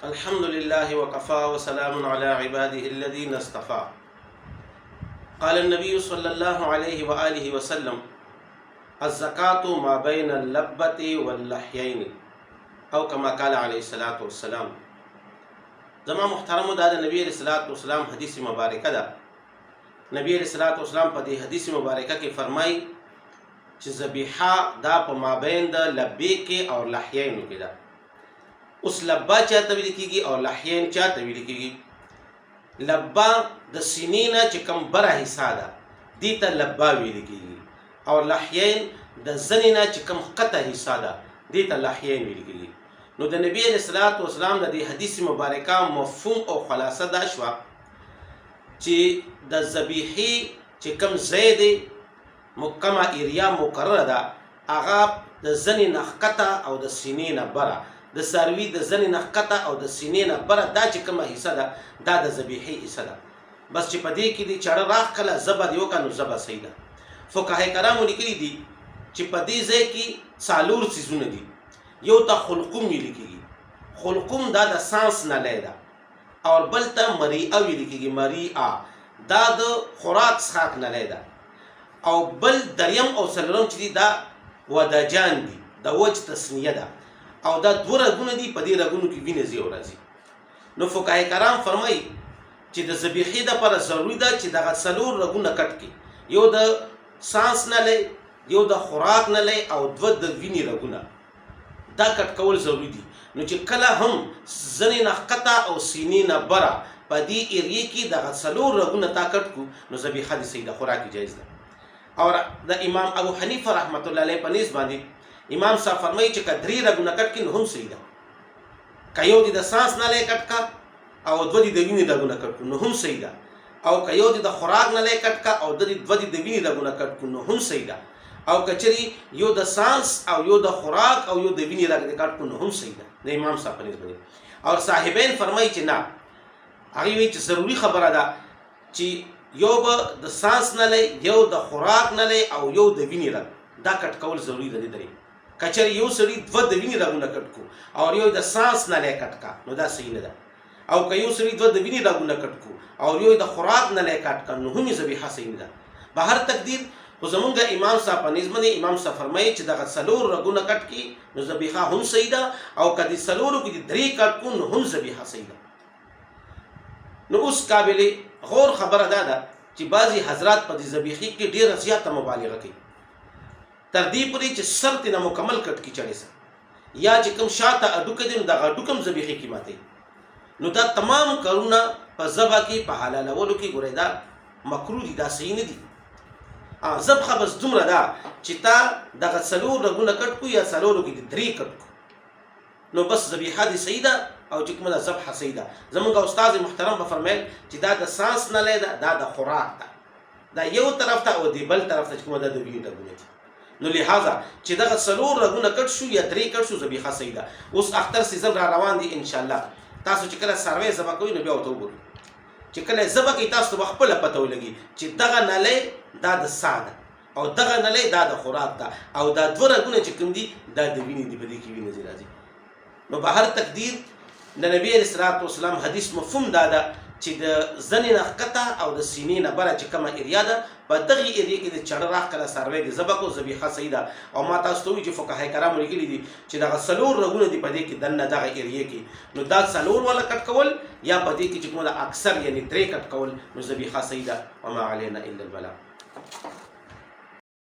الحمد لله وكفى وسلام على عباده الذين اصطفى. قال النبي صلى الله عليه وآله وسلم: الزكاة ما بين اللبة واللحيين، او كما قال عليه الصلاة والسلام. زما محترمو دا نبی علیہ الصلوۃ والسلام حدیث مبارکه ده. نبی علیہ الصلوۃ والسلام په دې حدیث مبارکه کې فرمایي چې ذبیحه دا په مابین د لبې کې او لحیین کې ده. اوس لبا چاته ویل کېږي او لحیین چاته ویل کېږي؟ لبا د سینې نه چې کوم بره حصه ده دې ته لبا ویل کېږي، او لحیین د زنې نه چې کوم ښکته حصه ده دې ته لحیین ویل کېږي. نو د نبی علیہ الصلوۃ والسلام د دې حدیث مبارکه مفهوم او خلاصه دا شوه چې د ذبیحې چې کوم ځای دی کومه ایریا مقرره ده هغه د زنې نه ښکته او د سینې نه بره، د څاروي د زنې نه ښکته او د سینې نه بره دا چې کومه حصه ده دا د ذبیحې حصه ده. بس چې په دې کې دې چاړه راښکله ذبح دې وکړه نو ذبح صحیح ده. فقهای کرامو لیکلي دي چې په دې ځای کې څلور څیزونه دي. یو ته خلقوم ویل کېږي، خلقوم دا د سانس نلی ده، او بل ته مریعه ویل کېږي، مریعه دا د خوراک څښاک نلی ده، او بل دریم او څلورم چې دي دا ودجان دي، د وچ تسنیه ده، او دا دوه رګونه دي، په دې رګونو کې وینه ځي او راځي. نو فقهای کرام فرمایي چې د ذبیحې دپاره ضروري ده چې دغه څلور رګونه کټ کړي، یو د سانس نلی، یو د خوراک نلی، او دوه د وینې رګونه. دا کټ کول ضروري دي. نو چې کله هم زنې نه ښکته او سینې نه بره په دې ایریې کې دغه څلور رګونه تا کټ کړو نو ذبیحه دې صحیح ده، خوراک یې جایز ده. او د امام ابو حنیفه رحمت الله علیه په نیز باندې امام صاحب فرمایي چې که درې رګونه کټ کړي نو هم صحیح ده. که یو دې د سانس نلی کټ کا او دوه دې د وینې رګونه کټ کړو نو هم صحیح ده، او که یو دې د خوراک نلی کټ کا او دوه دې د وینې رګونه کټ کړو نو هم صحیح ده، او کچری یو د سانس او یو د خوراک او یو د وینې رګ دې کټ کړو نو هم صحیح ده د امام صاحب په نیز باندې. او صاحبین فرمایي چې نه، هغوی وایي چې ضروري خبره ده چې یو به د سانس نلی، یو د خوراک نلی، او یو د وینې رګ دا کټ کول ضروري ده. دې درې کچری یو سړي دوه د وینې رګونه کټ کړو او یو د سانس نلی کټ کا نو دا صحیح نه ده، او که یو سړي دوه د وینې رګونه کټ کړو او یو د خوراک نلی کټ کا نو هم یې ذبیحه صحیح نه ده. به هر تقدیر خو زمونږ امام صاحب په نیز باندې امام صاحب فرمایي چې دغه څلور رګونه کټ کړي نو ذبیحه هم صحیح ده، او که دې څلورو کې دې درې کټ کړو نو هم ذبیحه صحیح ده. نو اوس قابل غور خبره دا ده چې بعضې حضرات په دې ذبیحې کې ډېره زیاته مبالغه کوي، تر دې پورې چې سر ترې نه مکمل کټ کړي چړې سره، یا چې کوم شاته هډوکی دی نو دغه هډوک هم ذبیحې کې ماتوي. نو دا تمام کارونه په ذبح کې په حلالولو کې ګورئ دا مکروه دي، دا صحیح نه دي. ذبحه بس دومره ده چې تا دغه څلور رګونه کټ کړو یا څلورو کې دې درې کټ کړو نو بس ذبیحه دې صحیح ده، او چې کومه ده ذبحه صحیح ده. زمونږ استاد محترم به فرمیل چې دا د سانس نلی ده، دا د خوراک ده، دا یو طرف ته او دې بل طرف ته چې کومه ده د وینې رګونه دي. نو لہذا چې دغه څلور رګونه کټ شو یا درې کټ شو ذبیحه صحیح ده. اوس اختر سیزن را روان دي انشاءالله، تاسو چې کله څاروی ذبح کوئ نو بیا ورته وګورئ چې کله ذبح کوي تاسو ته به خپله پته ولګي چې دغه نلی دا د سا ده، او دغه نلی دا د خوراک ده، او دا دوه رګونه چې کوم دي دا د وینې دي، په دې کې وینه ځي راځي. نو به هر تقدیر د نبی علیه الصلوۃ والسلام حدیث مفهوم دا ده چې د زنې نه ښکته او د سینې نه بره چې کومه ایریا ده په دغې ایریا کې د چړه راښکله څاروی دې ذبح کړو ذبیحه صحیح ده. او ما تاسو ته ووایي چې فقهای کرامو لیکلي دي چې دغه څلور رګونه دي په دې کې دننه دغه ایریا کې، نو دا څلور والا کټ کول یا په دې کې چې کومه ده اکثر یعنې درې کټ کول نو ذبیحه صحیح ده. وما علینا الا البلاغ.